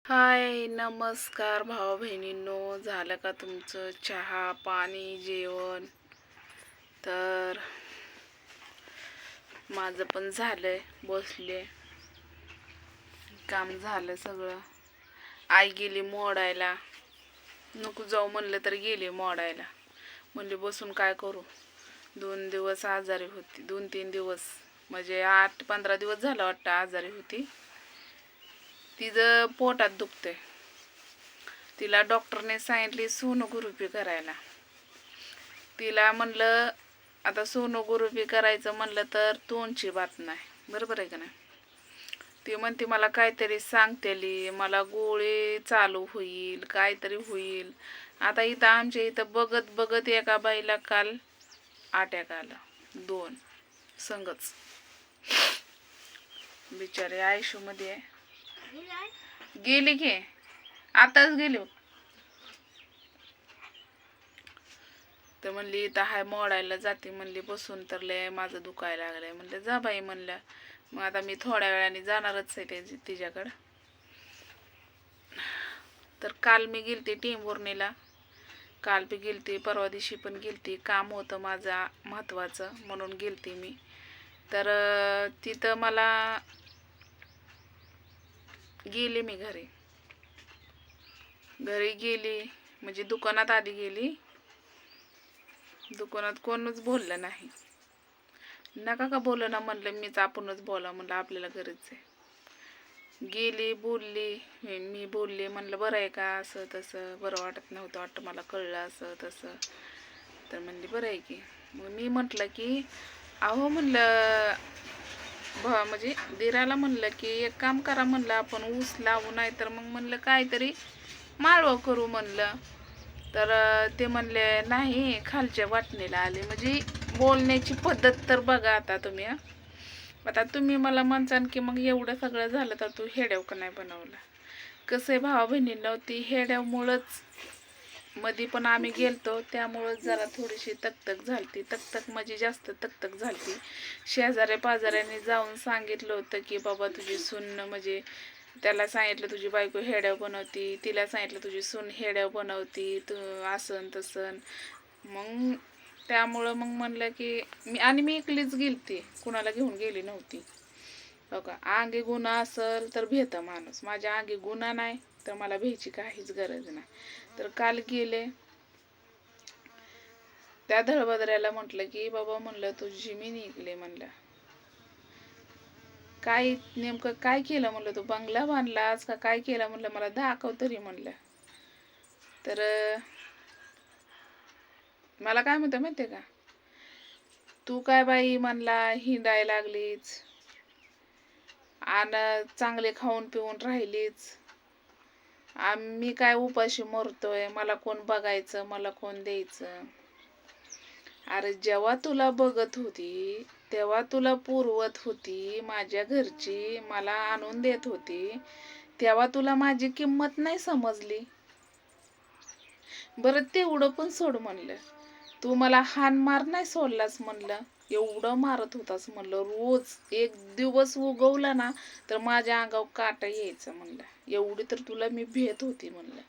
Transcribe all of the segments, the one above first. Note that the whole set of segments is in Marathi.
हाय नमस्कार भाऊ बहिणींनो, झालं का तुमचं चहा पाणी जेवण? तर माझं पण झालंय, बसले, काम झालं सगळं. आई गेली मोडायला, नको जाऊ म्हणलं तर गेली मोडायला. म्हणले बसून काय करू. 2 दिवस आजारी होती, 2-3 दिवस म्हणजे 8-15 दिवस झालं वाटतं आजारी होती. तिचं पोटात दुखते. तिला डॉक्टरने सांगितली सोनोग्राफी करायला. तिला म्हणलं आता सोनोग्राफी करायचं म्हणलं तर तोंडची बात नाही, बरोबर आहे का नाही. ती म्हणते मला काहीतरी सांगतेली, मला गोळी चालू होईल, काहीतरी होईल. आता इथं आमच्या इथं बघत बघत एका बाईला काल अटॅक आला, 2 संगच. बिचारे आयशूमध्ये गेली की आताच गेली. तर म्हणली इथं हाय मोडायला जाते म्हणली, बसून तर लय माझं दुखायला लागलंय. म्हणलं जा बाई म्हणलं. मग आता मी थोड्या वेळाने जाणारच आहे तिच्याकडं. तर काल मी गेलते टेंभुर्णीला, काल बी गेलते, परवा दिवशी पण गेलते. काम होतं माझं महत्त्वाचं म्हणून गेलते मी. तर तिथं मला गेले, मी घरी गेली म्हणजे दुकानात आधी गेली. दुकानात कोणच बोललं नाही. नका का बोललं ना म्हणलं, मीच आपणच बोला म्हणलं, आपल्याला गरज आहे. गेली बोलली, मी बोलले, म्हणलं बरं आहे का, असं तसं. बरं वाटत नव्हतं वाटतं मला, कळलं असं तसं. तर म्हणली बरं आहे की. मग मी म्हटलं की अहो म्हणलं म्हणजे दिराला म्हणलं की एक काम करा म्हणलं, आपण ऊस लावू, नाही तर मग म्हणलं काहीतरी माळवं करू म्हणलं. तर ते म्हणले नाही, खालच्या वाटणीला आले. म्हणजे बोलण्याची पद्धत तर बघा आता तुम्ही. आता तुम्ही मला म्हणसान की मग एवढं सगळं झालं तर तू हेड्याव का नाही बनवला. कसं आहे भावा बहिणींना, ती हेड्यामुळंच मध्ये पण आम्ही गेलतो, त्यामुळंच जरा थोडीशी तकतक झालती. तकतक म्हणजे जास्त तकतक झालती. शेजाऱ्या पाजाऱ्याने जाऊन सांगितलं होतं की बाबा तुझी सून, म्हणजे त्याला सांगितलं तुझी बायको हेड्याव बनवती, तिला सांगितलं तुझी सून हेड्याव बनवती, तू असं तसं. मग त्यामुळं मग म्हणलं की मी एकलीच गेलती, कुणाला घेऊन गेली नव्हती. बघा, अंगी गुन्हा असेल तर भेतं माणूस. माझ्या अंगी गुन्हा नाही तर मला भ्यायची काहीच गरज नाही. तर काल गेले, त्या धळबद्र्याला म्हटलं की बाबा म्हणलं तुझी मी निघले म्हणलं. काय नेमकं काय केलं म्हणलं, तू बंगला बांधलास का काय केलं म्हणलं, मला दाखव तरी म्हणलं. तर मला काय म्हणतं माहिती का, तू काय बाई म्हणला हिंडायला लागलीच आणि चांगले खाऊन पिऊन राहिलीच, आम्ही काय उपाशी मरतोय, मला कोण बघायचं, मला कोण द्यायचं. अरे जेव्हा तुला बघत होती तेव्हा तुला पुरवत होती, माझ्या घरची मला आणून देत होती, तेव्हा तुला माझी किंमत नाही समजली. बरं तेवढं पण सोड म्हणलं, तू मला हान मार नाही सोडलास म्हणलं. एवढं मारत होतास म्हणलं, रोज एक दिवस उगवला ना तर माझ्या अंगावर काटा यायचं म्हणलं. एवढी तर तुला मी भेट होती म्हणलं.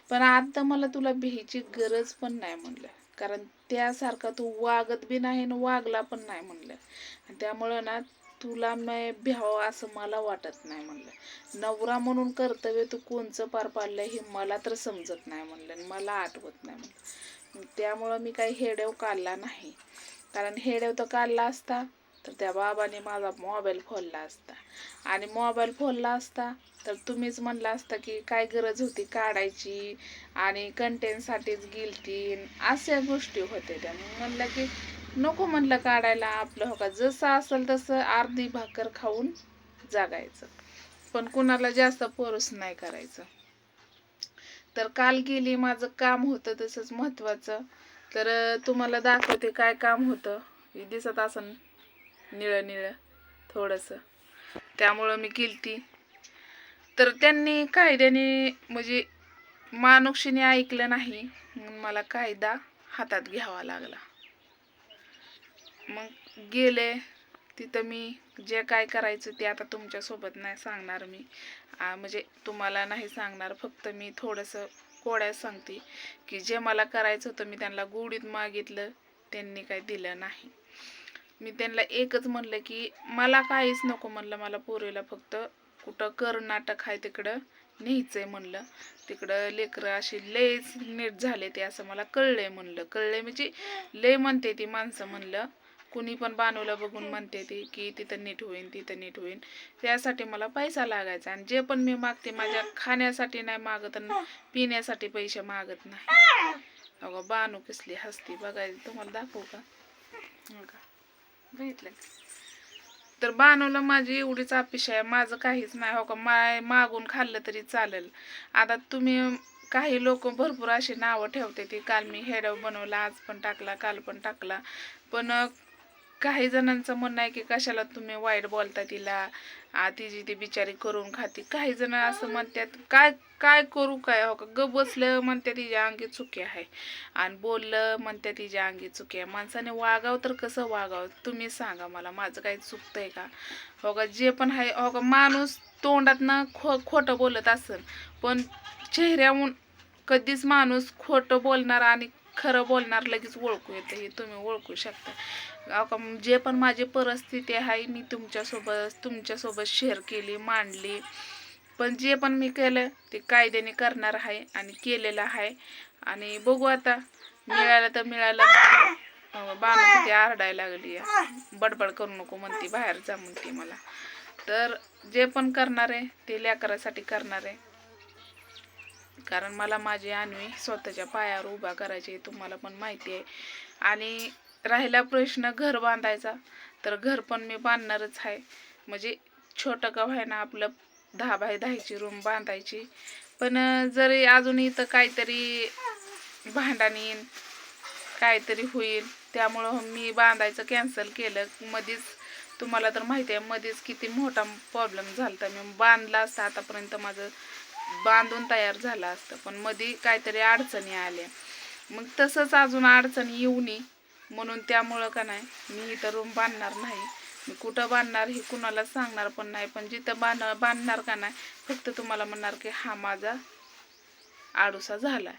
पण आता मला तुला भ्यायची गरज पण नाही म्हणलं, कारण त्यासारखा तू वागत बी नाही आणि वागला पण नाही म्हणलं. आणि त्यामुळं ना तुला मी भ्यावं असं मला वाटत नाही म्हणलं. नवरा म्हणून कर्तव्य तू कोणचं पार पाडलं हे मला तर समजत नाही म्हणलं, आणि मला आठवत नाही म्हणलं. त्यामुळं मी काही हेडेव काढला नाही, कारण हेडेव तर काढला असता तर त्या बाबाने माझा मोबाईल फोडला असता, आणि मोबाईल फोडला असता तर तुम्हीच म्हणला असता की काय गरज होती काढायची, आणि कंटेंटसाठीच गेलती, अशा गोष्टी होत्या. त्या म्हणलं की नको म्हणलं काढायला, आपलं हो का जसं असेल तसं अर्धी भाकर खाऊन जागायचं, पण कुणाला जास्त पोरस नाही करायचं. तर काल गेली, माझं काम होतं तसंच महत्त्वाचं. तर तुम्हाला दाखवते काय काम होतं. हे दिसत असं निळं निळं थोडंसं, त्यामुळं मी गेलती. तर त्यांनी कायद्याने म्हणजे मानुक्षीने ऐकलं नाही, म्हणून मला कायदा हातात घ्यावा लागला. मग गेले तिथं मी जे काय करायचं ते आता तुमच्यासोबत नाही सांगणार मी. म्हणजे तुम्हाला नाही सांगणार, फक्त मी थोडंसं कोड्यात सांगते की जे मला करायचं होतं मी त्यांना गुढीत मागितलं, त्यांनी काही दिलं नाही. मी त्यांना एकच म्हणलं की मला काहीच नको म्हणलं, मला पोरीला फक्त कुठं कर्नाटक आहे तिकडं न्यायचंय म्हणलं. तिकडं लेकरं अशी लयच नीट झाले ते असं मला कळलंय म्हणलं. कळलंय म्हणजे लय म्हणते ती माणसं म्हणलं, कुणी पण बानूला बघून म्हणते ती की तिथं नीट होईन तिथं नीट होईन. त्यासाठी मला पैसा लागायचा आणि जे पण मी मागते माझ्या खाण्यासाठी नाही मागत आणि पिण्यासाठी पैसे मागत नाही. अगं बानू कसली हसती बघायला, तुम्हाला दाखवू का? हो का, बघितलं तर बानूला माझी एवढीच अपेक्षा आहे, माझं काहीच नाही. हो का, मागून खाल्लं तरी चालेल. आता तुम्ही काही लोक भरपूर अशी नावं ठेवते ती, काल मी हेडव बनवला, आज पण टाकला, काल पण टाकला. पण काही जणांचं म्हणणं आहे की कशाला तुम्ही वाईट बोलता तिला, तिची ती बिचारी करून खाती. काही जण असं म्हणतात काय काय करू काय, हो का, ग बसलं म्हणते तिच्या अंगी चुकी आहे आणि बोललं म्हणते तिच्या अंगी चुकी आहे. माणसाने वागावं तर कसं वागावं तुम्ही सांगा मला, माझं काही चुकतंय का? हो का, जे पण आहे हो का, माणूस तोंडातनं खोटं बोलत असेल पण चेहऱ्याहून कधीच माणूस खोटं बोलणार आणि खरं बोलणार लगेच ओळखू येतं, हे तुम्ही ओळखू शकता. अहो का, जे पण माझी परिस्थिती आहे मी तुमच्यासोबत शेअर केली, मांडली. पण जे पण मी केलं ते कायद्याने करणार आहे आणि केलेलं आहे. आणि बघू आता, मिळालं तर मिळालं. बानू किती आरडायला लागली, बडबड करू नको म्हणते, बाहेर जा म्हणते मला. तर जे पण करणार आहे ते लेकरासाठी करणार आहे, कारण मला माझी अन्वी स्वतःच्या पायावर उभा करायची तुम्हाला पण माहिती आहे. आणि राहिला प्रश्न घर बांधायचा, तर घर पण मी बांधणारच आहे. म्हणजे छोटं का व्हायना आपलं 10 बाय 10ची रूम बांधायची. पण जरी अजून इथं काहीतरी भांडण येईन, काहीतरी होईल, त्यामुळं मी बांधायचं कॅन्सल केलं मध्येच. तुम्हाला तर माहिती आहे मध्येच किती मोठा प्रॉब्लेम झाला, मी बांधला असता आतापर्यंत माझं बांधून तयार झालं असतं, पण मध्ये काहीतरी अडचणी आल्या. मग तसंच अजून अडचणी येऊ नये म्हणून त्यामुळं का नाही मी इथं रूम बांधणार नाही. मी कुठं बांधणार हे कुणाला सांगणार पण नाही, पण जिथं बांधणार का नाही फक्त तुम्हाला म्हणणार की हा माझा आडूसा झाला.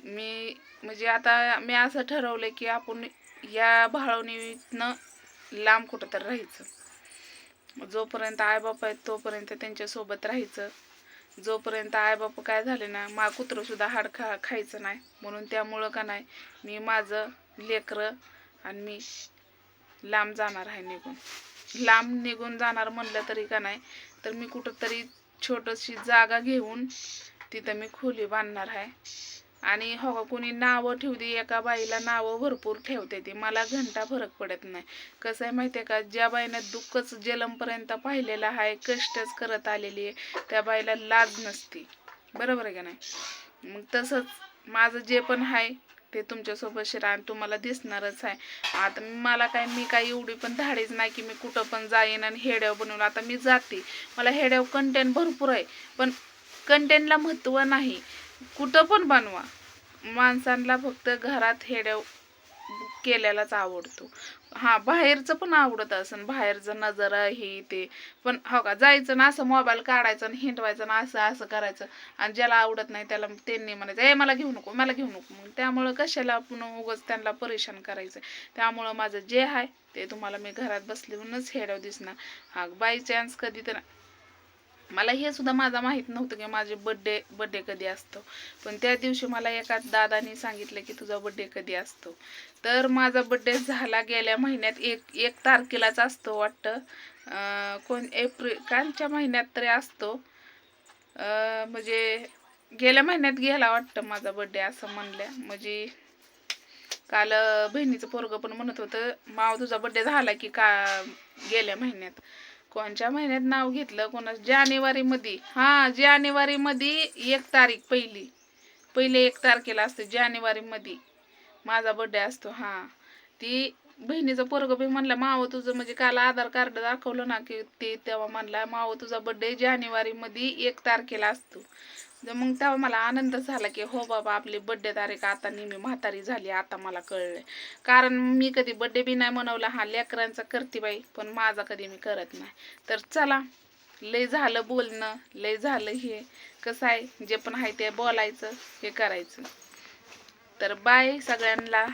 मी म्हणजे आता मी असं ठरवलं की आपण या भाळवणीतनं लांब कुठं तर राहायचं. जोपर्यंत आईबाप आहेत तोपर्यंत त्यांच्यासोबत राहायचं. जोपर्यंत आईबाप काय झाले ना, कुत्रं सुद्धा हाड खायचं नाही. म्हणून त्यामुळं का नाही मी माझं लेकरं आणि मी लांब जाणार आहे निघून. लांब निघून जाणार म्हणलं तरी का नाही तर मी कुठंतरी छोटीशी जागा घेऊन तिथं मी खोली बांधणार आहे. आणि हो का, कोणी नावं ठेवते, एका बाईला नावं भरपूर ठेवते ती, मला घंटा फरक पडत नाही. कसं आहे माहिती आहे का, ज्या बाईनं दुःखच जलमपर्यंत पाहिलेलं आहे, कष्टच करत आलेली आहे, त्या बाईला लाज नसती. बरोबर आहे का नाही? मग तसंच माझं जे पण आहे ते तुमच्यासोबत शेअर आणि तुम्हाला दिसणारच आहे. आता मला काय, मी काय एवढी पण धाडीच नाही की मी कुठं पण जाईन आणि हेड्याव बनवून. आता मी जाते, मला हेड्याव कंटेंट भरपूर आहे, पण कंटेंटला महत्त्व नाही. कुठं पण बनवा, माणसांना फक्त घरात हेड्याव केलेलाच आवडतो. हां, बाहेरचं पण आवडत असेल, बाहेरचं नजर हे ते, पण हो का, जायचं ना असं मोबाईल काढायचं आणि हिंडवायचं ना असं असं करायचं. आणि ज्याला आवडत नाही त्याला त्यांनी म्हणायचं ए मला घेऊ नको, मला घेऊ नको. मग त्यामुळं कशाला आपण उगाच त्यांना परेशान करायचं. त्यामुळं माझं जे आहे ते तुम्हाला मी घरात बसल्याहूनच हेड्याव दिसणार. हा, बाय चान्स कधी तर मला हे सुद्धा माझा माहीत नव्हतं की माझे बड्डे कधी असतो. पण त्या दिवशी मला एका दादानी सांगितलं की तुझा बड्डे कधी असतो. तर माझा बड्डे झाला गेल्या महिन्यात, एक तारखेलाच असतो वाटतं. एप्रिल कालच्या महिन्यात तरी असतो. म्हणजे गेल्या महिन्यात गेला वाटतं माझा बड्डे असं म्हणल्या. म्हणजे काल बहिणीचं पोरगं पण म्हणत होतं माव तुझा बड्डे झाला की का गेल्या महिन्यात. कोणत्या महिन्यात नाव घेतलं कोणा, जानेवारीमध्ये. हां, जानेवारीमध्ये 1 तारीख, पहिले 1 तारखेला असते जानेवारीमध्ये माझा बड्डे असतो. हां, ती बहिणीचं पोरग बी म्हणलं मावं तुझं, म्हणजे काल आधार कार्ड दाखवलं ना की ते, तेव्हा म्हणला मावं तुझा बर्थडे जानेवारी मध्ये 1 तारखेला असतो. तर मग तेव्हा मला आनंद झाला की हो बाबा आपली बर्थडे तारीख आता नेहमी म्हातारी झाली, आता मला कळलंय. कारण मी कधी बर्थडे बी नाही मनवला. हा लेकरांचा करते बाई, पण माझा कधी मी करत नाही. तर चला, लय झालं बोलणं, लय झालं हे. कसं आहे, जे पण आहे ते बोलायचं, हे करायचं. तर बाय सगळ्यांना.